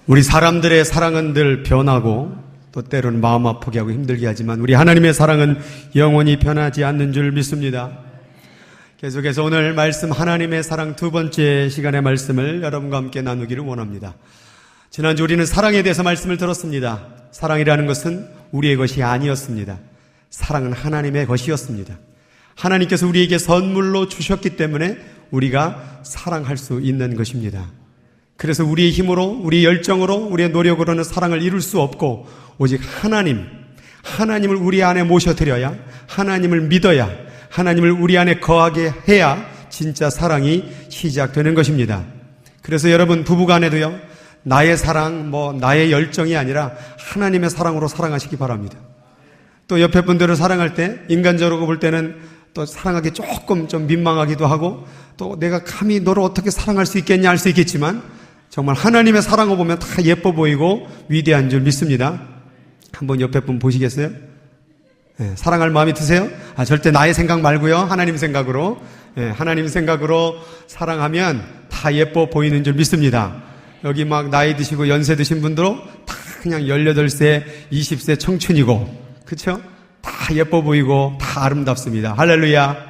우리 사람들의 사랑은 늘 변하고 또 때로는 마음 아프게 하고 힘들게 하지만 우리 하나님의 사랑은 영원히 변하지 않는 줄 믿습니다. 계속해서 오늘 말씀 하나님의 사랑 두 번째 시간의 말씀을 여러분과 함께 나누기를 원합니다. 지난주 우리는 사랑에 대해서 말씀을 들었습니다. 사랑이라는 것은 우리의 것이 아니었습니다. 사랑은 하나님의 것이었습니다. 하나님께서 우리에게 선물로 주셨기 때문에 우리가 사랑할 수 있는 것입니다. 그래서 우리의 힘으로, 우리의 열정으로, 우리의 노력으로는 사랑을 이룰 수 없고 오직 하나님을 우리 안에 모셔드려야, 하나님을 믿어야, 하나님을 우리 안에 거하게 해야 진짜 사랑이 시작되는 것입니다. 그래서 여러분 부부간에도요, 나의 사랑, 나의 열정이 아니라 하나님의 사랑으로 사랑하시기 바랍니다. 또 옆에 분들을 사랑할 때 인간적으로 볼 때는 또 사랑하기 조금 좀 민망하기도 하고 또 내가 감히 너를 어떻게 사랑할 수 있겠냐 할 수 있겠지만 정말 하나님의 사랑을 보면 다 예뻐 보이고 위대한 줄 믿습니다. 한번 옆에 분 보시겠어요? 네, 사랑할 마음이 드세요? 절대 나의 생각 말고요. 하나님 생각으로. 네, 하나님 생각으로 사랑하면 다 예뻐 보이는 줄 믿습니다. 여기 막 나이 드시고 연세 드신 분들도 다 그냥 18세, 20세 청춘이고, 그쵸? 다 예뻐 보이고 다 아름답습니다. 할렐루야.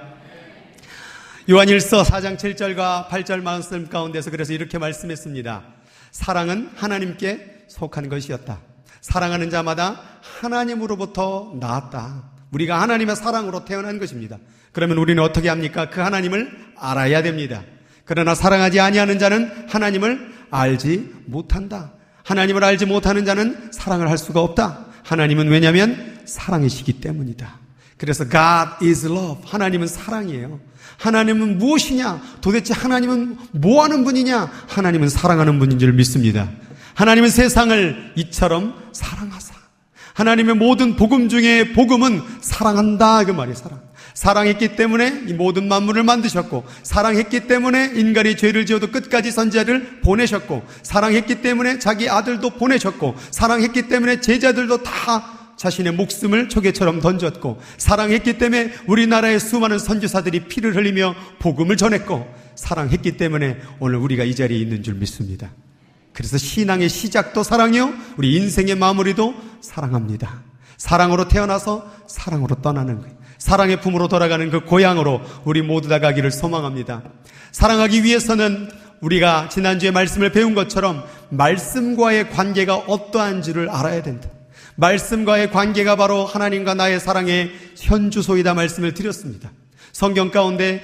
요한일서 4장 7절과 8절 말씀 가운데서 그래서 이렇게 말씀했습니다. 사랑은 하나님께 속한 것이었다. 사랑하는 자마다 하나님으로부터 나왔다. 우리가 하나님의 사랑으로 태어난 것입니다. 그러면 우리는 어떻게 합니까? 그 하나님을 알아야 됩니다. 그러나 사랑하지 아니하는 자는 하나님을 알지 못한다. 하나님을 알지 못하는 자는 사랑을 할 수가 없다. 하나님은 왜냐하면 사랑이시기 때문이다. 그래서 God is love. 하나님은 사랑이에요. 하나님은 무엇이냐? 도대체 하나님은 뭐하는 분이냐? 하나님은 사랑하는 분인 줄 믿습니다. 하나님은 세상을 이처럼 사랑하사. 하나님의 모든 복음 중에 복음은 사랑한다 그 말이에요. 사랑했기 때문에 이 모든 만물을 만드셨고, 사랑했기 때문에 인간이 죄를 지어도 끝까지 선지자를 보내셨고, 사랑했기 때문에 자기 아들도 보내셨고, 사랑했기 때문에 제자들도 다 자신의 목숨을 초계처럼 던졌고, 사랑했기 때문에 우리나라의 수많은 선지사들이 피를 흘리며 복음을 전했고, 사랑했기 때문에 오늘 우리가 이 자리에 있는 줄 믿습니다. 그래서 신앙의 시작도 사랑이요, 우리 인생의 마무리도 사랑합니다. 사랑으로 태어나서 사랑으로 떠나는 거예요. 사랑의 품으로 돌아가는 그 고향으로 우리 모두 다 가기를 소망합니다. 사랑하기 위해서는 우리가 지난주에 말씀을 배운 것처럼 말씀과의 관계가 어떠한지를 알아야 된다. 말씀과의 관계가 바로 하나님과 나의 사랑의 현주소이다 말씀을 드렸습니다. 성경 가운데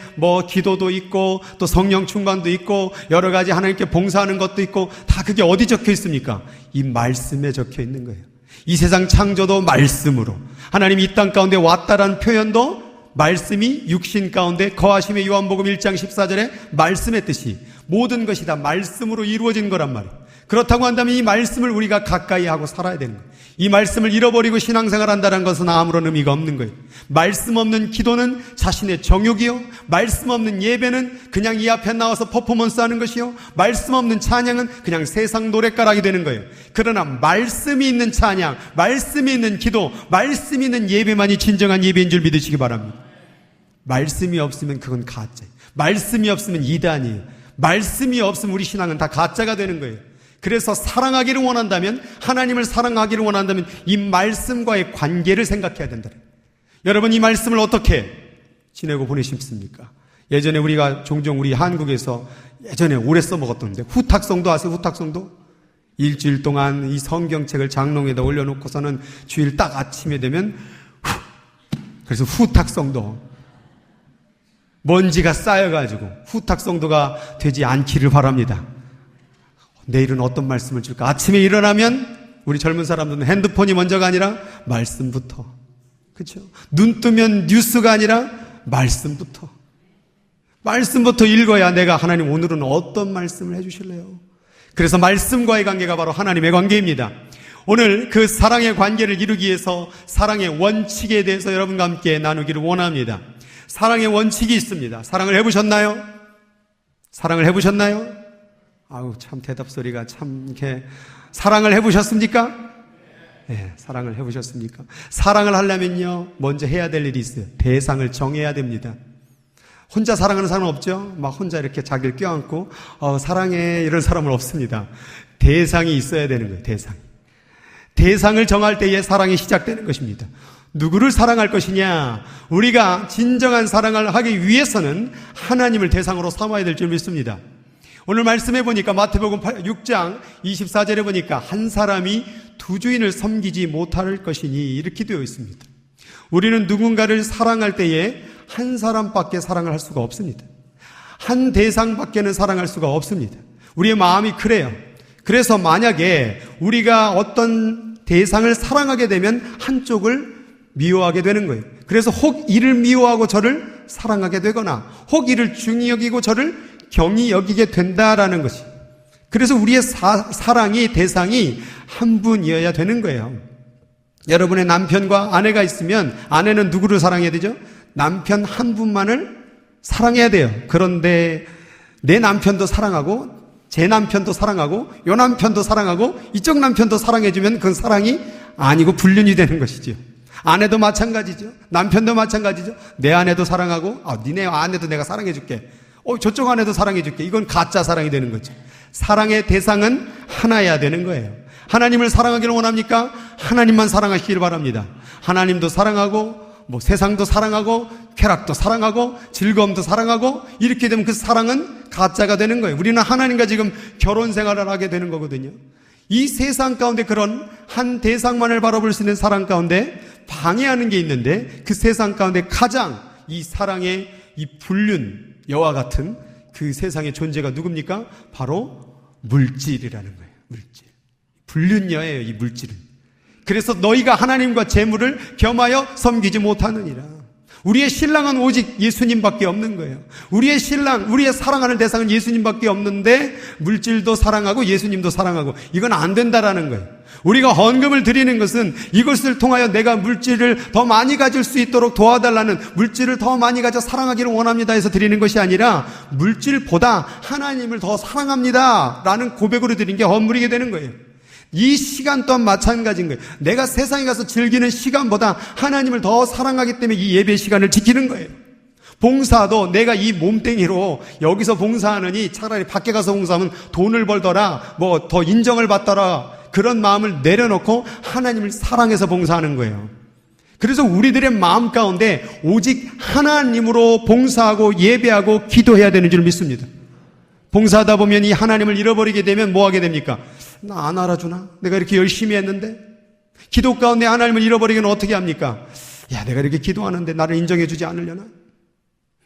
기도도 있고 또 성령 충만도 있고 여러 가지 하나님께 봉사하는 것도 있고 다 그게 어디 적혀 있습니까? 이 말씀에 적혀 있는 거예요. 이 세상 창조도 말씀으로, 하나님이 이 땅 가운데 왔다라는 표현도 말씀이 육신 가운데 거하심의 요한복음 1장 14절에 말씀의 뜻이 모든 것이 다 말씀으로 이루어진 거란 말이에요. 그렇다고 한다면 이 말씀을 우리가 가까이 하고 살아야 되는 거예요. 이 말씀을 잃어버리고 신앙생활 한다는 것은 아무런 의미가 없는 거예요. 말씀 없는 기도는 자신의 정욕이요, 말씀 없는 예배는 그냥 이 앞에 나와서 퍼포먼스 하는 것이요, 말씀 없는 찬양은 그냥 세상 노랫가락이 되는 거예요. 그러나 말씀이 있는 찬양, 말씀이 있는 기도, 말씀이 있는 예배만이 진정한 예배인 줄 믿으시기 바랍니다. 말씀이 없으면 그건 가짜예요. 말씀이 없으면 이단이에요. 말씀이 없으면 우리 신앙은 다 가짜가 되는 거예요. 그래서 사랑하기를 원한다면, 하나님을 사랑하기를 원한다면 이 말씀과의 관계를 생각해야 된다. 여러분, 이 말씀을 어떻게 지내고 보내십니까? 예전에 우리가 종종 우리 한국에서 예전에 오래 써먹었던데 후탁성도 아세요? 후탁성도? 일주일 동안 이 성경책을 장롱에다 올려놓고서는 주일 딱 아침에 되면 그래서 후탁성도 먼지가 쌓여가지고 후탁성도가 되지 않기를 바랍니다. 내일은 어떤 말씀을 줄까? 아침에 일어나면 우리 젊은 사람들은 핸드폰이 먼저가 아니라 말씀부터, 그렇죠? 눈 뜨면 뉴스가 아니라 말씀부터 읽어야 내가 하나님 오늘은 어떤 말씀을 해주실래요? 그래서 말씀과의 관계가 바로 하나님의 관계입니다. 오늘 그 사랑의 관계를 이루기 위해서 사랑의 원칙에 대해서 여러분과 함께 나누기를 원합니다. 사랑의 원칙이 있습니다. 사랑을 해보셨나요? 사랑을 해보셨나요? 참 대답 소리가 참 이렇게. 사랑을 해보셨습니까? 네, 사랑을 해보셨습니까? 사랑을 하려면요, 먼저 해야 될 일이 있어요. 대상을 정해야 됩니다. 혼자 사랑하는 사람은 없죠? 막 혼자 이렇게 자기를 껴안고 사랑해 이런 사람은 없습니다. 대상이 있어야 되는 거예요. 대상을 정할 때에 사랑이 시작되는 것입니다. 누구를 사랑할 것이냐? 우리가 진정한 사랑을 하기 위해서는 하나님을 대상으로 삼아야 될 줄 믿습니다. 오늘 말씀해 보니까 마태복음 6장 24절에 보니까 한 사람이 두 주인을 섬기지 못할 것이니 이렇게 되어 있습니다. 우리는 누군가를 사랑할 때에 한 사람밖에 사랑을 할 수가 없습니다. 한 대상밖에는 사랑할 수가 없습니다. 우리의 마음이 그래요. 그래서 만약에 우리가 어떤 대상을 사랑하게 되면 한쪽을 미워하게 되는 거예요. 그래서 혹 이를 미워하고 저를 사랑하게 되거나 혹 이를 중히 여기고 저를 경히 여기게 된다라는 것이. 그래서 우리의 사랑이 대상이 한 분이어야 되는 거예요. 여러분의 남편과 아내가 있으면 아내는 누구를 사랑해야 되죠? 남편 한 분만을 사랑해야 돼요. 그런데 내 남편도 사랑하고 제 남편도 사랑하고 요 남편도 사랑하고 이쪽 남편도 사랑해주면 그건 사랑이 아니고 불륜이 되는 것이죠. 아내도 마찬가지죠. 남편도 마찬가지죠. 내 아내도 사랑하고 니네 아내도 내가 사랑해줄게. 저쪽 아내도 사랑해줄게. 이건 가짜 사랑이 되는 거죠. 사랑의 대상은 하나여야 되는 거예요. 하나님을 사랑하기를 원합니까? 하나님만 사랑하시기를 바랍니다. 하나님도 사랑하고 세상도 사랑하고 쾌락도 사랑하고 즐거움도 사랑하고 이렇게 되면 그 사랑은 가짜가 되는 거예요. 우리는 하나님과 지금 결혼 생활을 하게 되는 거거든요. 이 세상 가운데 그런 한 대상만을 바라볼 수 있는 사랑 가운데 방해하는 게 있는데 그 세상 가운데 가장 이 사랑의 이 불륜 여와 같은 그 세상의 존재가 누굽니까? 바로 물질이라는 거예요. 물질. 불륜여예요, 이 물질은. 그래서 너희가 하나님과 재물을 겸하여 섬기지 못하느니라. 우리의 신랑은 오직 예수님밖에 없는 거예요. 우리의 신랑, 우리의 사랑하는 대상은 예수님밖에 없는데 물질도 사랑하고 예수님도 사랑하고 이건 안 된다라는 거예요. 우리가 헌금을 드리는 것은 이것을 통하여 내가 물질을 더 많이 가질 수 있도록 도와달라는, 물질을 더 많이 가져 사랑하기를 원합니다 해서 드리는 것이 아니라 물질보다 하나님을 더 사랑합니다 라는 고백으로 드리는 게 헌물이게 되는 거예요. 이 시간 또한 마찬가지인 거예요. 내가 세상에 가서 즐기는 시간보다 하나님을 더 사랑하기 때문에 이 예배 시간을 지키는 거예요. 봉사도 내가 이 몸뚱이로 여기서 봉사하느니 차라리 밖에 가서 봉사하면 돈을 벌더라, 더 인정을 받더라, 그런 마음을 내려놓고 하나님을 사랑해서 봉사하는 거예요. 그래서 우리들의 마음 가운데 오직 하나님으로 봉사하고 예배하고 기도해야 되는 줄 믿습니다. 봉사하다 보면 이 하나님을 잃어버리게 되면 뭐 하게 됩니까? 나 안 알아주나? 내가 이렇게 열심히 했는데? 기도 가운데 하나님을 잃어버리기는 어떻게 합니까? 내가 이렇게 기도하는데 나를 인정해주지 않으려나?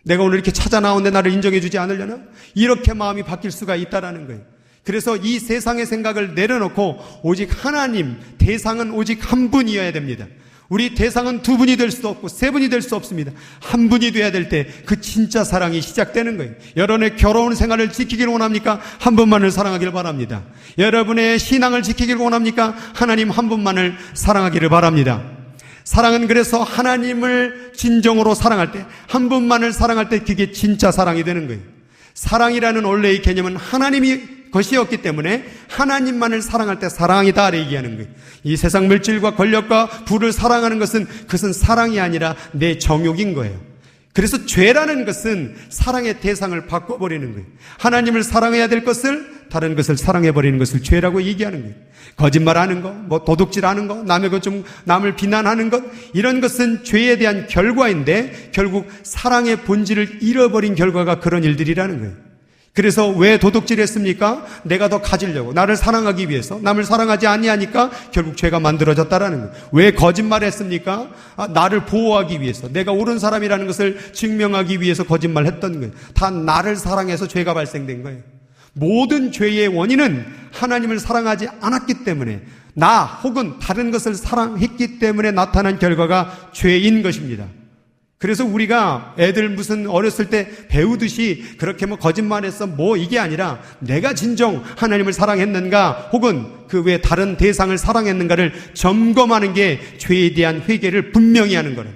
내가 오늘 이렇게 찾아 나오는데 나를 인정해주지 않으려나? 이렇게 마음이 바뀔 수가 있다라는 거예요. 그래서 이 세상의 생각을 내려놓고 오직 하나님, 대상은 오직 한 분이어야 됩니다. 우리 대상은 두 분이 될 수도 없고 세 분이 될 수 없습니다. 한 분이 돼야 될 때 그 진짜 사랑이 시작되는 거예요. 여러분의 결혼 생활을 지키기를 원합니까? 한 분만을 사랑하기를 바랍니다. 여러분의 신앙을 지키기를 원합니까? 하나님 한 분만을 사랑하기를 바랍니다. 사랑은 그래서 하나님을 진정으로 사랑할 때, 한 분만을 사랑할 때 그게 진짜 사랑이 되는 거예요. 사랑이라는 원래의 개념은 하나님이 것이었기 때문에 하나님만을 사랑할 때 사랑이다 얘기하는 거예요. 이 세상 물질과 권력과 부를 사랑하는 것은 그것은 사랑이 아니라 내 정욕인 거예요. 그래서 죄라는 것은 사랑의 대상을 바꿔버리는 거예요. 하나님을 사랑해야 될 것을, 다른 것을 사랑해버리는 것을 죄라고 얘기하는 거예요. 거짓말하는 거, 도둑질하는 거, 남을 비난하는 것, 이런 것은 죄에 대한 결과인데 결국 사랑의 본질을 잃어버린 결과가 그런 일들이라는 거예요. 그래서 왜 도둑질했습니까? 내가 더 가지려고, 나를 사랑하기 위해서, 남을 사랑하지 아니하니까 결국 죄가 만들어졌다라는 거예요. 왜 거짓말했습니까? 나를 보호하기 위해서, 내가 옳은 사람이라는 것을 증명하기 위해서 거짓말했던 거예요. 다 나를 사랑해서 죄가 발생된 거예요. 모든 죄의 원인은 하나님을 사랑하지 않았기 때문에, 나 혹은 다른 것을 사랑했기 때문에 나타난 결과가 죄인 것입니다. 그래서 우리가 애들 무슨 어렸을 때 배우듯이 그렇게 거짓말했어 이게 아니라 내가 진정 하나님을 사랑했는가 혹은 그 외 다른 대상을 사랑했는가를 점검하는 게 죄에 대한 회개를 분명히 하는 거예요.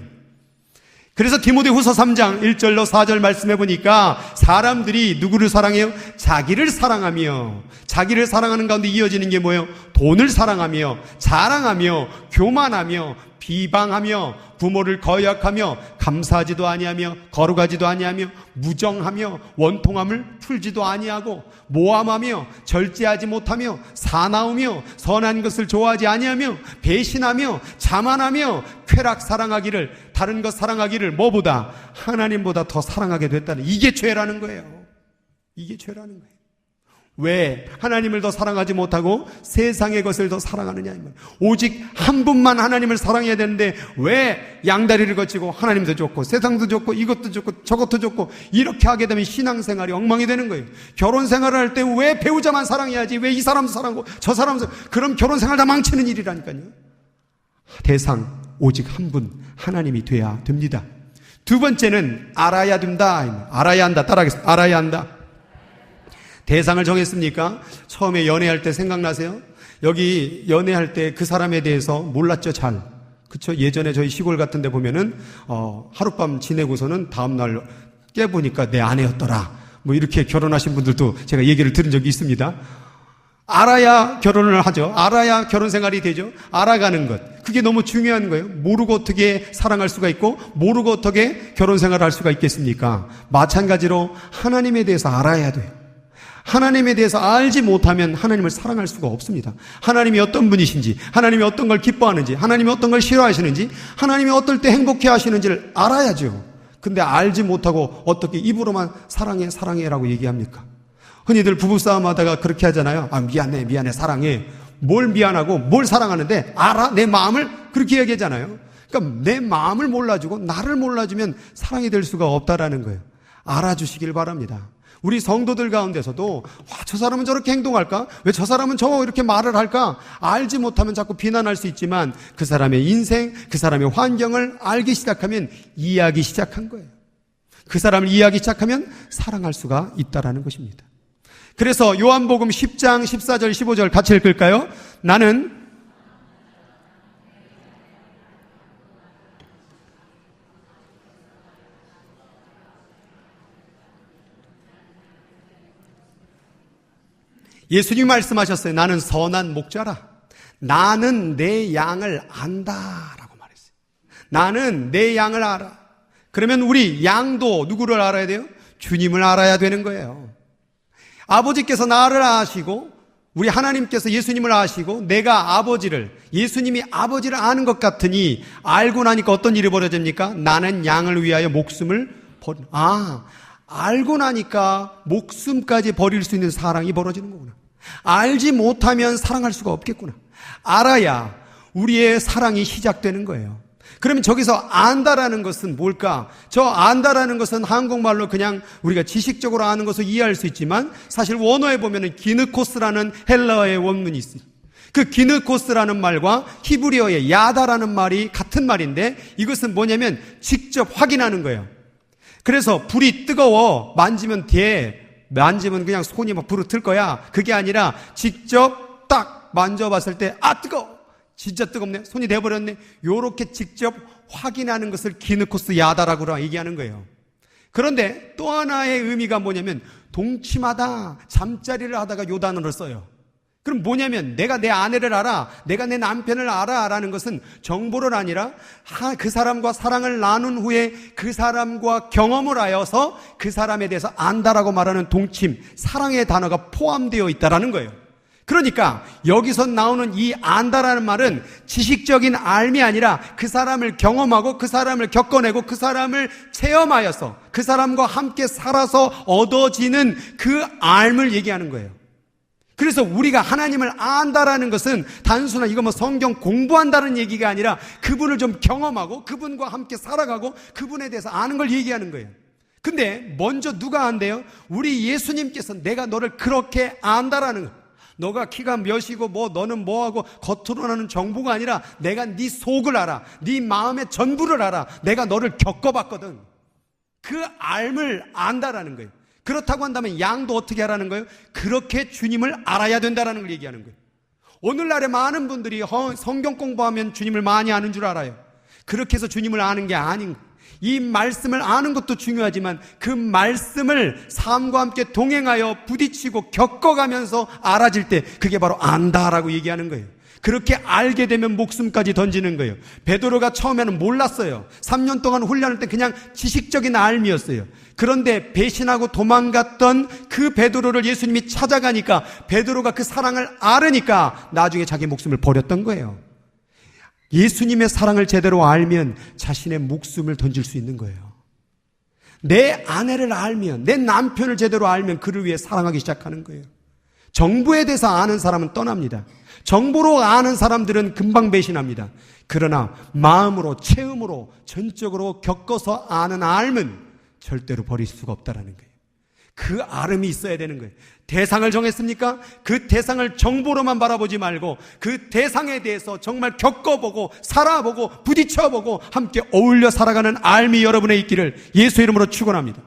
그래서 디모데후서 3장 1절로 4절 말씀해 보니까 사람들이 누구를 사랑해요? 자기를 사랑하며, 자기를 사랑하는 가운데 이어지는 게 뭐예요? 돈을 사랑하며, 자랑하며, 교만하며, 비방하며, 부모를 거역하며, 감사하지도 아니하며, 거룩하지도 아니하며, 무정하며, 원통함을 풀지도 아니하고, 모함하며, 절제하지 못하며, 사나우며, 선한 것을 좋아하지 아니하며, 배신하며, 자만하며, 쾌락 사랑하기를, 다른 것 사랑하기를 뭐보다? 하나님보다 더 사랑하게 됐다는, 이게 죄라는 거예요. 이게 죄라는 거예요. 왜 하나님을 더 사랑하지 못하고 세상의 것을 더 사랑하느냐 이 말이에요. 오직 한 분만 하나님을 사랑해야 되는데 왜 양다리를 거치고 하나님도 좋고 세상도 좋고 이것도 좋고 저것도 좋고 이렇게 하게 되면 신앙생활이 엉망이 되는 거예요. 결혼생활을 할 때 왜 배우자만 사랑해야지, 왜 이 사람도 사랑하고 저 사람도, 그럼 결혼생활 다 망치는 일이라니까요. 대상 오직 한 분 하나님이 돼야 됩니다. 두 번째는 알아야 된다. 알아야 한다. 따라하겠습니다. 알아야 한다. 대상을 정했습니까? 처음에 연애할 때 생각나세요? 여기 연애할 때 그 사람에 대해서 몰랐죠, 잘. 그쵸? 예전에 저희 시골 같은 데 보면은, 하룻밤 지내고서는 다음날 깨보니까 내 아내였더라. 뭐 이렇게 결혼하신 분들도 제가 얘기를 들은 적이 있습니다. 알아야 결혼을 하죠. 알아야 결혼 생활이 되죠. 알아가는 것. 그게 너무 중요한 거예요. 모르고 어떻게 사랑할 수가 있고, 모르고 어떻게 결혼 생활을 할 수가 있겠습니까? 마찬가지로 하나님에 대해서 알아야 돼요. 하나님에 대해서 알지 못하면 하나님을 사랑할 수가 없습니다. 하나님이 어떤 분이신지, 하나님이 어떤 걸 기뻐하는지, 하나님이 어떤 걸 싫어하시는지, 하나님이 어떨 때 행복해 하시는지를 알아야죠. 근데 알지 못하고 어떻게 입으로만 사랑해 사랑해라고 얘기합니까? 흔히들 부부싸움 하다가 그렇게 하잖아요. 미안해 사랑해. 뭘 미안하고 뭘 사랑하는데 알아? 내 마음을? 그렇게 얘기하잖아요. 그러니까 내 마음을 몰라주고 나를 몰라주면 사랑이 될 수가 없다라는 거예요. 알아주시길 바랍니다. 우리 성도들 가운데서도 저 사람은 저렇게 행동할까? 왜 저 사람은 이렇게 말을 할까? 알지 못하면 자꾸 비난할 수 있지만 그 사람의 인생, 그 사람의 환경을 알기 시작하면 이해하기 시작한 거예요. 그 사람을 이해하기 시작하면 사랑할 수가 있다라는 것입니다. 그래서 요한복음 10장 14절 15절 같이 읽을까요? 나는 예수님이 말씀하셨어요. 나는 선한 목자라. 나는 내 양을 안다라고 말했어요. 나는 내 양을 알아. 그러면 우리 양도 누구를 알아야 돼요? 주님을 알아야 되는 거예요. 아버지께서 나를 아시고 우리 하나님께서 예수님을 아시고 내가 예수님이 아버지를 아는 것 같으니 알고 나니까 어떤 일이 벌어집니까? 나는 양을 위하여 목숨을 알고 나니까 목숨까지 버릴 수 있는 사랑이 벌어지는 거구나. 알지 못하면 사랑할 수가 없겠구나. 알아야 우리의 사랑이 시작되는 거예요. 그러면 저기서 안다라는 것은 뭘까? 저 안다라는 것은 한국말로 그냥 우리가 지식적으로 아는 것을 이해할 수 있지만 사실 원어에 보면은 기느코스라는 헬라어의 원문이 있습니다. 그 기느코스라는 말과 히브리어의 야다라는 말이 같은 말인데 이것은 뭐냐면 직접 확인하는 거예요. 그래서 불이 뜨거워 만지면 만지면 그냥 손이 막 부르틀 거야. 그게 아니라 직접 딱 만져봤을 때 뜨거워. 진짜 뜨겁네. 손이 돼버렸네. 요렇게 직접 확인하는 것을 기느코스 야다라고 얘기하는 거예요. 그런데 또 하나의 의미가 뭐냐면 동침하다, 잠자리를 하다가 요 단어를 써요. 그럼 뭐냐면 내가 내 아내를 알아, 내가 내 남편을 알아라는 것은 정보를 아니라 그 사람과 사랑을 나눈 후에 그 사람과 경험을 하여서 그 사람에 대해서 안다라고 말하는 동침, 사랑의 단어가 포함되어 있다라는 거예요. 그러니까 여기서 나오는 이 안다라는 말은 지식적인 알미 아니라 그 사람을 경험하고 그 사람을 겪어내고 그 사람을 체험하여서 그 사람과 함께 살아서 얻어지는 그 알을 얘기하는 거예요. 그래서 우리가 하나님을 안다라는 것은 단순한 이거 성경 공부한다는 얘기가 아니라 그분을 좀 경험하고 그분과 함께 살아가고 그분에 대해서 아는 걸 얘기하는 거예요. 근데 먼저 누가 안대요? 우리 예수님께서 내가 너를 그렇게 안다라는 거예요. 너가 키가 몇이고 너는 뭐하고 겉으로 나는 정보가 아니라 내가 네 속을 알아. 네 마음의 전부를 알아. 내가 너를 겪어봤거든. 그 알을 안다라는 거예요. 그렇다고 한다면 양도 어떻게 하라는 거예요? 그렇게 주님을 알아야 된다는 걸 얘기하는 거예요. 오늘날에 많은 분들이 성경 공부하면 주님을 많이 아는 줄 알아요. 그렇게 해서 주님을 아는 게 아닌 거예요. 이 말씀을 아는 것도 중요하지만 그 말씀을 삶과 함께 동행하여 부딪히고 겪어가면서 알아질 때 그게 바로 안다라고 얘기하는 거예요. 그렇게 알게 되면 목숨까지 던지는 거예요. 베드로가 처음에는 몰랐어요. 3년 동안 훈련할 때 그냥 지식적인 알미였어요. 그런데 배신하고 도망갔던 그 베드로를 예수님이 찾아가니까 베드로가 그 사랑을 알으니까 나중에 자기 목숨을 버렸던 거예요. 예수님의 사랑을 제대로 알면 자신의 목숨을 던질 수 있는 거예요. 내 아내를 알면, 내 남편을 제대로 알면 그를 위해 사랑하기 시작하는 거예요. 정보에 대해서 아는 사람은 떠납니다. 정보로 아는 사람들은 금방 배신합니다. 그러나 마음으로, 체험으로, 전적으로 겪어서 아는 알면 절대로 버릴 수가 없다라는 거예요. 그 알음이 있어야 되는 거예요. 대상을 정했습니까? 그 대상을 정보로만 바라보지 말고 그 대상에 대해서 정말 겪어보고 살아보고 부딪혀보고 함께 어울려 살아가는 알미 여러분의 있기를 예수 이름으로 축원합니다.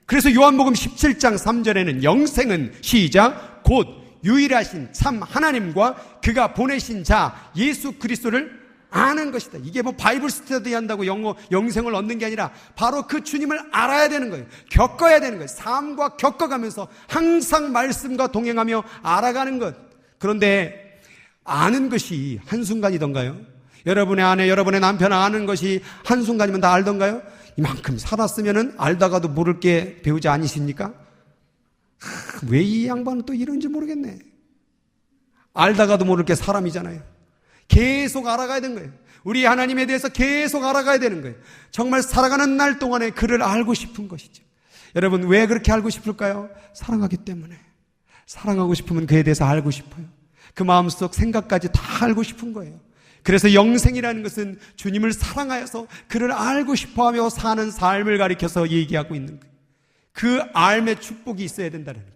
그래서 요한복음 17장 3절에는 영생은 시작 곧 유일하신 참 하나님과 그가 보내신 자 예수 그리스도를 아는 것이다. 이게 뭐 바이블 스터디 한다고 영생을 얻는 게 아니라 바로 그 주님을 알아야 되는 거예요. 겪어야 되는 거예요. 삶과 겪어가면서 항상 말씀과 동행하며 알아가는 것. 그런데 아는 것이 한순간이던가요? 여러분의 아내, 여러분의 남편 아는 것이 한순간이면 다 알던가요? 이만큼 살았으면 알다가도 모를 게 배우지 아니십니까? 왜 이 양반은 또 이런지 모르겠네. 알다가도 모를 게 사람이잖아요. 계속 알아가야 되는 거예요. 우리 하나님에 대해서 계속 알아가야 되는 거예요. 정말 살아가는 날 동안에 그를 알고 싶은 것이죠. 여러분 왜 그렇게 알고 싶을까요? 사랑하기 때문에. 사랑하고 싶으면 그에 대해서 알고 싶어요. 그 마음속 생각까지 다 알고 싶은 거예요. 그래서 영생이라는 것은 주님을 사랑하여서 그를 알고 싶어하며 사는 삶을 가리켜서 얘기하고 있는 거예요. 그 알의 축복이 있어야 된다는 거예요.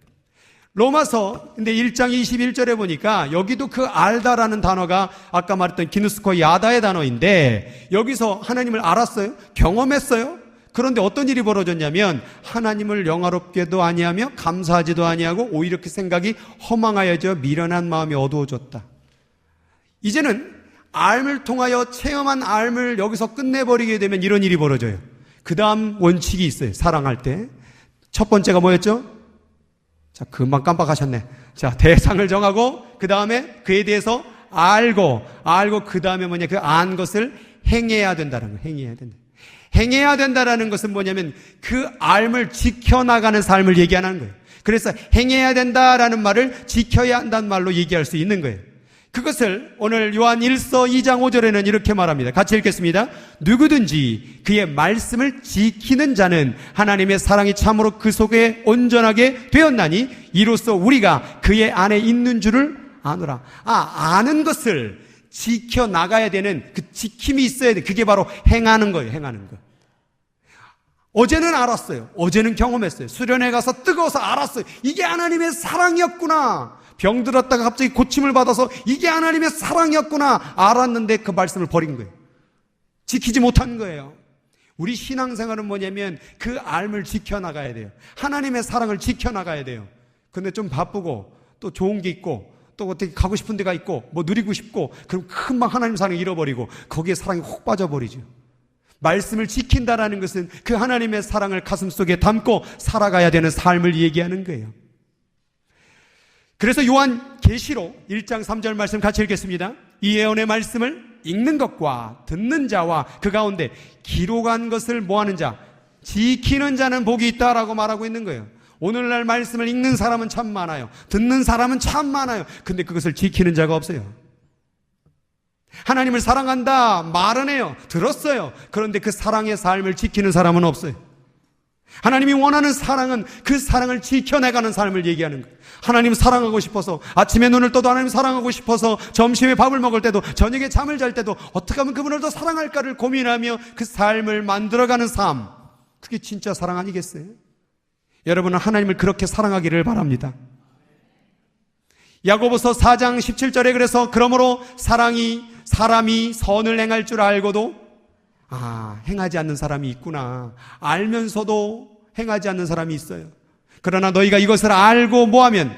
로마서 근데 1장 21절에 보니까 여기도 그 알다라는 단어가 아까 말했던 기누스코 야다의 단어인데 여기서 하나님을 알았어요? 경험했어요? 그런데 어떤 일이 벌어졌냐면 하나님을 영화롭게도 아니하며 감사하지도 아니하고 오히려 그 생각이 허망하여져 미련한 마음이 어두워졌다. 이제는 알을 통하여 체험한 알을 여기서 끝내버리게 되면 이런 일이 벌어져요. 그 다음 원칙이 있어요. 사랑할 때 첫 번째가 뭐였죠? 자, 금방 깜빡하셨네. 자, 대상을 정하고 그 다음에 그에 대해서 알고 그 다음에 뭐냐? 그 안 것을 행해야 된다는 거예요. 행해야 된다. 행해야 된다라는 것은 뭐냐면 그 알을 지켜나가는 삶을 얘기하는 거예요. 그래서 행해야 된다라는 말을 지켜야 한다는 말로 얘기할 수 있는 거예요. 그것을 오늘 요한 1서 2장 5절에는 이렇게 말합니다. 같이 읽겠습니다. 누구든지 그의 말씀을 지키는 자는 하나님의 사랑이 참으로 그 속에 온전하게 되었나니 이로써 우리가 그의 안에 있는 줄을 아노라. 아는 것을 지켜나가야 되는 그 지킴이 있어야 돼. 그게 바로 행하는 거예요. 행하는 거. 어제는 알았어요. 어제는 경험했어요. 수련회 가서 뜨거워서 알았어요. 이게 하나님의 사랑이었구나. 병들었다가 갑자기 고침을 받아서 이게 하나님의 사랑이었구나 알았는데 그 말씀을 버린 거예요. 지키지 못한 거예요. 우리 신앙생활은 뭐냐면 그 알을 지켜나가야 돼요. 하나님의 사랑을 지켜나가야 돼요. 근데 좀 바쁘고 또 좋은 게 있고 또 어떻게 가고 싶은 데가 있고 뭐 누리고 싶고 그럼 금방 하나님 사랑을 잃어버리고 거기에 사랑이 혹 빠져버리죠. 말씀을 지킨다라는 것은 그 하나님의 사랑을 가슴속에 담고 살아가야 되는 삶을 얘기하는 거예요. 그래서 요한 계시록 1장 3절 말씀 같이 읽겠습니다. 이 예언의 말씀을 읽는 것과 듣는 자와 그 가운데 기록한 것을 뭐하는 자, 지키는 자는 복이 있다라고 말하고 있는 거예요. 오늘날 말씀을 읽는 사람은 참 많아요. 듣는 사람은 참 많아요. 근데 그것을 지키는 자가 없어요. 하나님을 사랑한다 말은 해요. 들었어요. 그런데 그 사랑의 삶을 지키는 사람은 없어요. 하나님이 원하는 사랑은 그 사랑을 지켜내가는 삶을 얘기하는 거예요. 하나님 사랑하고 싶어서 아침에 눈을 떠도 하나님 사랑하고 싶어서 점심에 밥을 먹을 때도 저녁에 잠을 잘 때도 어떻게 하면 그분을 더 사랑할까를 고민하며 그 삶을 만들어가는 삶, 그게 진짜 사랑 아니겠어요? 여러분은 하나님을 그렇게 사랑하기를 바랍니다. 야고보서 4장 17절에 그래서 그러므로 사람이 선을 행할 줄 알고도 행하지 않는 사람이 있구나. 알면서도 행하지 않는 사람이 있어요. 그러나 너희가 이것을 알고 뭐하면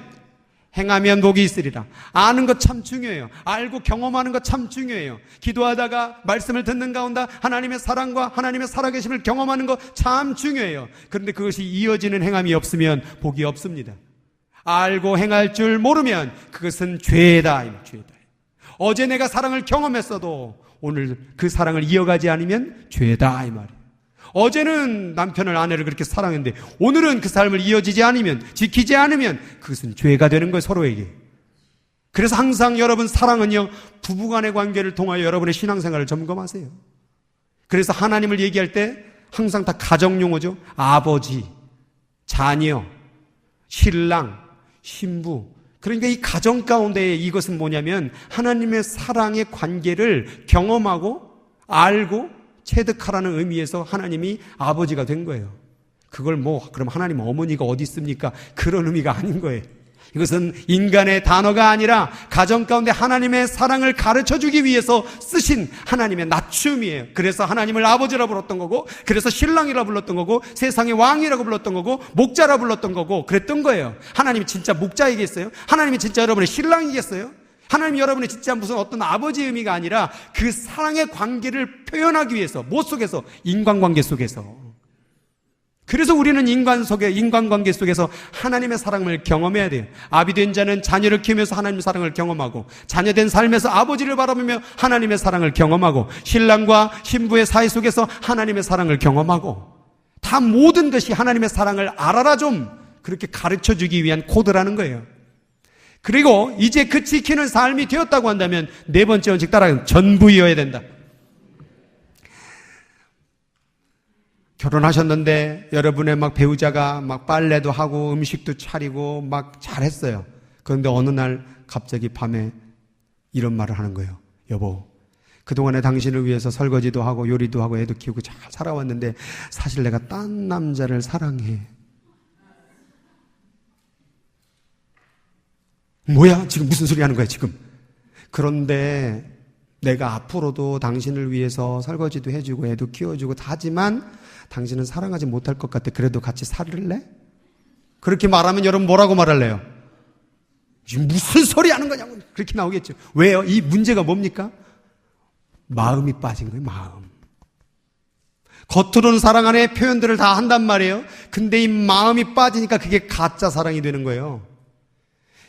행하면 복이 있으리라. 아는 것 참 중요해요. 알고 경험하는 것 참 중요해요. 기도하다가 말씀을 듣는 가운데 하나님의 사랑과 하나님의 살아계심을 경험하는 것 참 중요해요. 그런데 그것이 이어지는 행함이 없으면 복이 없습니다. 알고 행할 줄 모르면 그것은 죄다. 죄다. 어제 내가 사랑을 경험했어도 오늘 그 사랑을 이어가지 않으면 죄다 이 말이에요. 어제는 남편을 아내를 그렇게 사랑했는데 오늘은 그 삶을 이어지지 않으면, 지키지 않으면 그것은 죄가 되는 거예요, 서로에게. 그래서 항상 여러분 사랑은요, 부부간의 관계를 통하여 여러분의 신앙생활을 점검하세요. 그래서 하나님을 얘기할 때 항상 다 가정용어죠. 아버지, 자녀, 신랑, 신부. 그러니까 이 가정 가운데 이것은 뭐냐면 하나님의 사랑의 관계를 경험하고 알고 체득하라는 의미에서 하나님이 아버지가 된 거예요. 그걸 그럼 하나님 어머니가 어디 있습니까? 그런 의미가 아닌 거예요. 이것은 인간의 단어가 아니라 가정 가운데 하나님의 사랑을 가르쳐주기 위해서 쓰신 하나님의 낮춤이에요. 그래서 하나님을 아버지라 불렀던 거고, 그래서 신랑이라 불렀던 거고, 세상의 왕이라고 불렀던 거고, 목자라 불렀던 거고, 그랬던 거예요. 하나님이 진짜 목자이겠어요? 하나님이 진짜 여러분의 신랑이겠어요? 하나님이 여러분의 진짜 무슨 어떤 아버지의 의미가 아니라 그 사랑의 관계를 표현하기 위해서, 뭐 속에서? 인간관계 속에서. 그래서 우리는 인간관계 속에서 하나님의 사랑을 경험해야 돼요. 아비 된 자는 자녀를 키우면서 하나님의 사랑을 경험하고, 자녀된 삶에서 아버지를 바라보며 하나님의 사랑을 경험하고, 신랑과 신부의 사이 속에서 하나님의 사랑을 경험하고, 다 모든 것이 하나님의 사랑을 알아라 좀 그렇게 가르쳐주기 위한 코드라는 거예요. 그리고 이제 그 지키는 삶이 되었다고 한다면 네 번째 원칙 따라가면 전부이어야 된다. 결혼하셨는데 여러분의 배우자가 빨래도 하고 음식도 차리고 잘했어요. 그런데 어느 날 갑자기 밤에 이런 말을 하는 거예요. 여보, 그동안에 당신을 위해서 설거지도 하고 요리도 하고 애도 키우고 잘 살아왔는데 사실 내가 딴 남자를 사랑해. 뭐야? 지금 무슨 소리 하는 거야 지금? 그런데 내가 앞으로도 당신을 위해서 설거지도 해주고 애도 키워주고 다 하지만 당신은 사랑하지 못할 것 같아. 그래도 같이 살을래? 그렇게 말하면 여러분 뭐라고 말할래요? 지금 무슨 소리 하는 거냐고 그렇게 나오겠죠. 왜요? 이 문제가 뭡니까? 마음이 빠진 거예요. 마음. 겉으로는 사랑하는 표현들을 다 한단 말이에요. 근데 이 마음이 빠지니까 그게 가짜 사랑이 되는 거예요.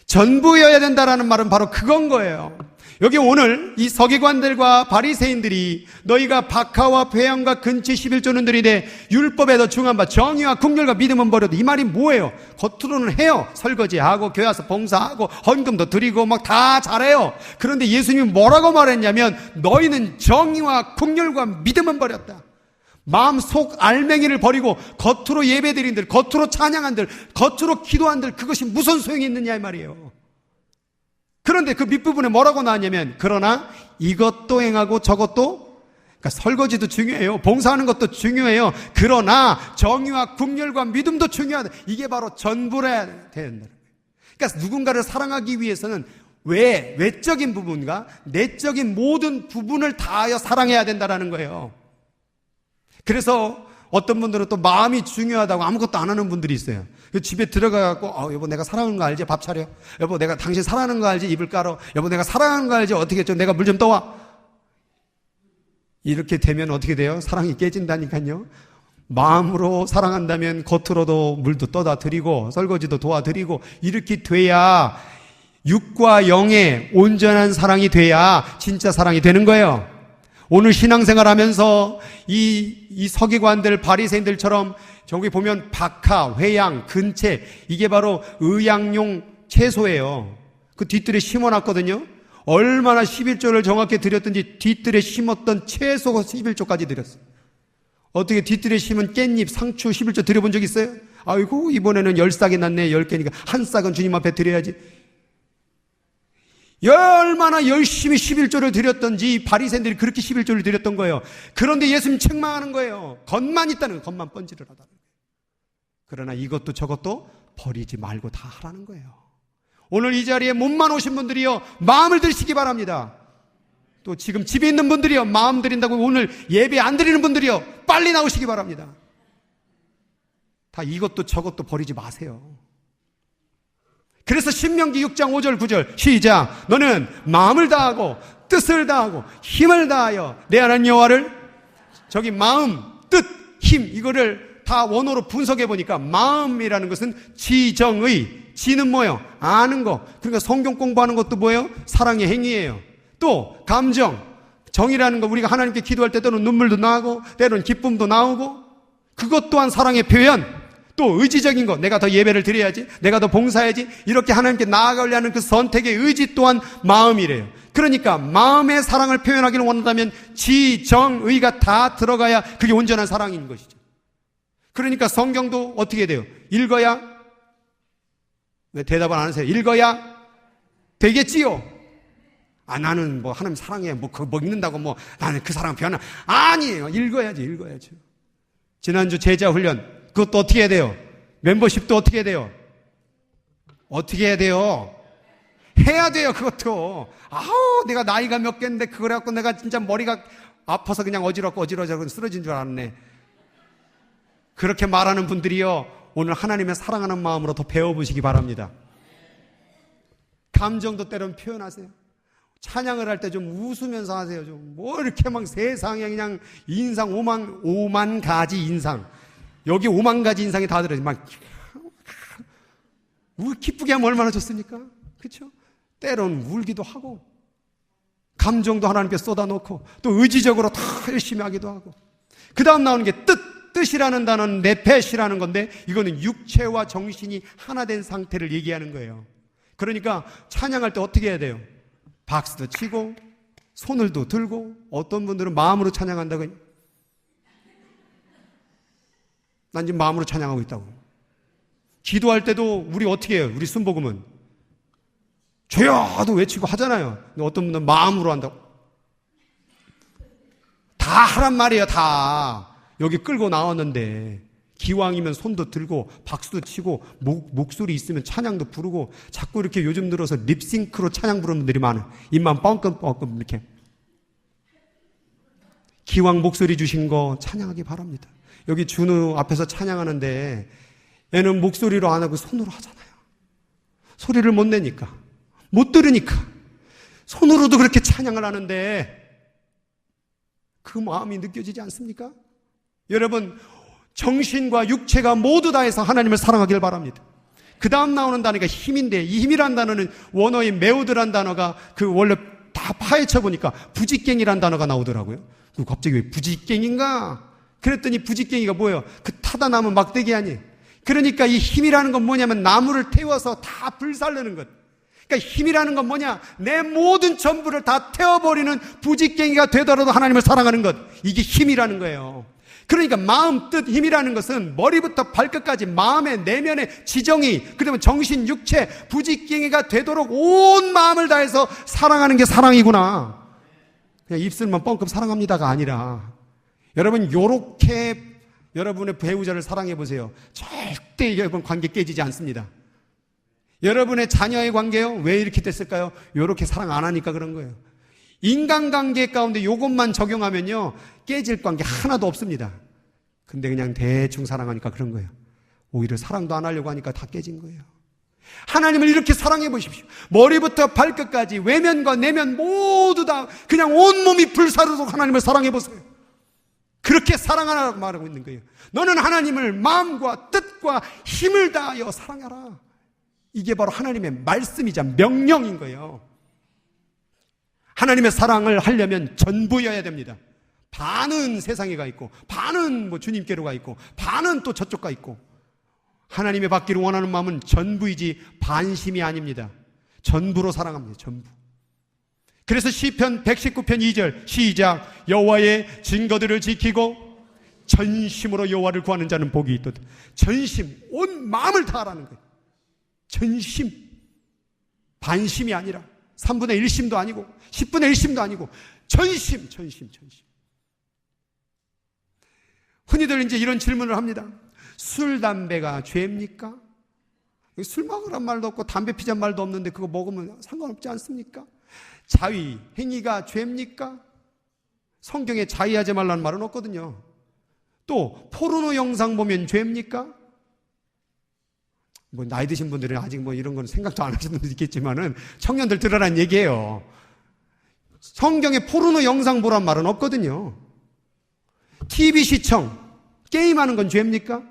전부여야 된다라는 말은 바로 그건 거예요. 여기 오늘 이 서기관들과 바리새인들이 너희가 박하와 배양과 근치 11조는 들이되 율법에 더 중한 바 정의와 국률과 믿음은 버려도, 이 말이 뭐예요? 겉으로는 해요. 설거지하고 교회 와서 봉사하고 헌금도 드리고 다 잘해요. 그런데 예수님이 뭐라고 말했냐면 너희는 정의와 국률과 믿음은 버렸다. 마음 속 알맹이를 버리고 겉으로 예배드린들, 겉으로 찬양한들, 겉으로 기도한들, 그것이 무슨 소용이 있느냐 이 말이에요. 그런데 그 밑부분에 뭐라고 나왔냐면 그러나 이것도 행하고 저것도, 그러니까 설거지도 중요해요. 봉사하는 것도 중요해요. 그러나 정의와 국률과 믿음도 중요하다. 이게 바로 전부라 된다. 그러니까 누군가를 사랑하기 위해서는 외적인 부분과 내적인 모든 부분을 다하여 사랑해야 된다는 거예요. 그래서 어떤 분들은 또 마음이 중요하다고 아무것도 안 하는 분들이 있어요. 집에 들어가갖고 여보 내가 사랑하는 거 알지? 밥 차려. 여보 내가 당신 사랑하는 거 알지? 이불 깔어. 여보 내가 사랑하는 거 알지? 어떻게 좀 내가 물 좀 떠와. 이렇게 되면 어떻게 돼요? 사랑이 깨진다니까요. 마음으로 사랑한다면 겉으로도 물도 떠다 드리고 설거지도 도와드리고 이렇게 돼야 육과 영의 온전한 사랑이 돼야 진짜 사랑이 되는 거예요. 오늘 신앙생활 하면서 이 서기관들, 바리새인들처럼 저기 보면 박하, 회양, 근채, 이게 바로 의양용 채소예요. 그 뒤뜰에 심어놨거든요. 얼마나 11조를 정확히 드렸든지 뒤뜰에 심었던 채소가 11조까지 드렸어요. 어떻게 뒤뜰에 심은 깻잎, 상추 11조 드려본 적 있어요? 아이고 이번에는 10싹이 났네. 10개니까 한 싹은 주님 앞에 드려야지. 얼마나 열심히 11조를 드렸던지 바리새인들이 그렇게 11조를 드렸던 거예요. 그런데 예수님 책망하는 거예요. 겉만 있다는 거예요. 겉만 번지를 하다는 거예요. 그러나 이것도 저것도 버리지 말고 다 하라는 거예요. 오늘 이 자리에 몸만 오신 분들이요 마음을 드시기 바랍니다. 또 지금 집에 있는 분들이요 마음 드린다고 오늘 예배 안 드리는 분들이요 빨리 나오시기 바랍니다. 다 이것도 저것도 버리지 마세요. 그래서 신명기 6장 5절 9절 시작. 너는 마음을 다하고 뜻을 다하고 힘을 다하여 내 하나님 여호와를, 저기 마음, 뜻, 힘, 이거를 다 원어로 분석해 보니까 마음이라는 것은 지정의, 지는 뭐예요? 아는 거. 그러니까 성경 공부하는 것도 뭐예요? 사랑의 행위예요. 또 감정, 정이라는 거, 우리가 하나님께 기도할 때 때로는 눈물도 나고 때로는 기쁨도 나오고, 그것 또한 사랑의 표현. 또 의지적인 거, 내가 더 예배를 드려야지, 내가 더 봉사해야지, 이렇게 하나님께 나아가려 하는 그 선택의 의지 또한 마음이래요. 그러니까 마음의 사랑을 표현하기를 원한다면 지정의가 다 들어가야 그게 온전한 사랑인 것이죠. 그러니까 성경도 어떻게 돼요? 읽어야, 왜 대답을 안 하세요? 읽어야 되겠지요. 아, 나는 뭐 하나님 사랑해, 뭐 그거 읽는다고 뭐 나는 그 사랑 변화, 아니에요. 읽어야죠. 지난주 제자 훈련, 그것도 어떻게 해야 돼요? 멤버십도 어떻게 해야 돼요? 어떻게 해야 돼요? 해야 돼요, 그것도. 아우, 내가 나이가 몇 개인데 그걸 갖고 내가 진짜 머리가 아파서 그냥 어지럽고 쓰러진 줄 알았네. 그렇게 말하는 분들이요, 오늘 하나님의 사랑하는 마음으로 더 배워보시기 바랍니다. 감정도 때로는 표현하세요. 찬양을 할 때 좀 웃으면서 하세요. 좀 뭐 이렇게 막 세상에 그냥 인상 5만 가지 인상, 여기 5만 가지 인상이 다 들어요. 막 기쁘게 하면 얼마나 좋습니까? 그렇죠? 때로는 울기도 하고, 감정도 하나님께 쏟아놓고, 또 의지적으로 다 열심히 하기도 하고. 그 다음 나오는 게 뜻이라는 단어는 네펫이라는 건데, 이거는 육체와 정신이 하나 된 상태를 얘기하는 거예요. 그러니까 찬양할 때 어떻게 해야 돼요? 박수도 치고 손을도 들고, 어떤 분들은 마음으로 찬양한다고. 난 지금 마음으로 찬양하고 있다고. 기도할 때도 우리 어떻게 해요? 우리 순복음은 주여도 외치고 하잖아요. 근데 어떤 분들은 마음으로 한다고. 다 하란 말이에요. 다 여기 끌고 나왔는데, 기왕이면 손도 들고 박수도 치고 목소리 있으면 찬양도 부르고, 자꾸 이렇게 요즘 들어서 립싱크로 찬양 부르는 분들이 많아요. 입만 뻥끔뻥끔 이렇게. 기왕 목소리 주신 거 찬양하기 바랍니다. 여기 준우 앞에서 찬양하는데 얘는 목소리로 안 하고 손으로 하잖아요. 소리를 못 내니까, 못 들으니까 손으로도 그렇게 찬양을 하는데 그 마음이 느껴지지 않습니까? 여러분, 정신과 육체가 모두 다해서 하나님을 사랑하길 바랍니다. 그 다음 나오는 단어가 힘인데, 이 힘이란 단어는 원어의 매우드란 단어가 그 원래 다 파헤쳐 보니까 부지깽이란 단어가 나오더라고요. 갑자기 왜 부지깽인가? 그랬더니 부지깽이가 뭐예요? 그 타다 남은 막대기 아니에요. 그러니까 이 힘이라는 건 뭐냐면 나무를 태워서 다 불살르는 것. 그러니까 힘이라는 건 뭐냐? 내 모든 전부를 다 태워버리는 부지깽이가 되더라도 하나님을 사랑하는 것. 이게 힘이라는 거예요. 그러니까 마음, 뜻, 힘이라는 것은 머리부터 발끝까지 마음의 내면의 지정이, 그다음에 정신, 육체, 부지깽이가 되도록 온 마음을 다해서 사랑하는 게 사랑이구나. 그냥 입술만 뻥끗 사랑합니다가 아니라, 여러분 요렇게 여러분의 배우자를 사랑해 보세요. 절대 여러분 관계 깨지지 않습니다. 여러분의 자녀의 관계요, 왜 이렇게 됐을까요? 요렇게 사랑 안 하니까 그런 거예요. 인간관계 가운데 요것만 적용하면요, 깨질 관계 하나도 없습니다. 근데 그냥 대충 사랑하니까 그런 거예요. 오히려 사랑도 안 하려고 하니까 다 깨진 거예요. 하나님을 이렇게 사랑해 보십시오. 머리부터 발끝까지 외면과 내면 모두 다 그냥 온몸이 불사르도록 하나님을 사랑해 보세요. 그렇게 사랑하라고 말하고 있는 거예요. 너는 하나님을 마음과 뜻과 힘을 다하여 사랑하라. 이게 바로 하나님의 말씀이자 명령인 거예요. 하나님의 사랑을 하려면 전부여야 됩니다. 반은 세상에 가 있고, 반은 뭐 주님께로 가 있고, 반은 또 저쪽 가 있고. 하나님의 받기를 원하는 마음은 전부이지 반심이 아닙니다. 전부로 사랑합니다. 전부. 그래서 시편 119편 2절 시작. 여호와의 증거들을 지키고 전심으로 여호와를 구하는 자는 복이 있도다. 전심, 온 마음을 다하라는 거예요. 전심, 반심이 아니라 3분의 1심도 아니고 10분의 1심도 아니고 전심. 흔히들 이제 이런 질문을 합니다. 술, 담배가 죄입니까? 술 먹으란 말도 없고 담배 피자는 말도 없는데 그거 먹으면 상관없지 않습니까? 자위, 행위가 죄입니까? 성경에 자위하지 말라는 말은 없거든요. 또 포르노 영상 보면 죄입니까? 뭐 나이 드신 분들은 아직 뭐 이런 건 생각도 안 하시는 분도 있겠지만은 청년들 들으라는 얘기예요. 성경에 포르노 영상 보란 말은 없거든요. TV 시청, 게임하는 건 죄입니까?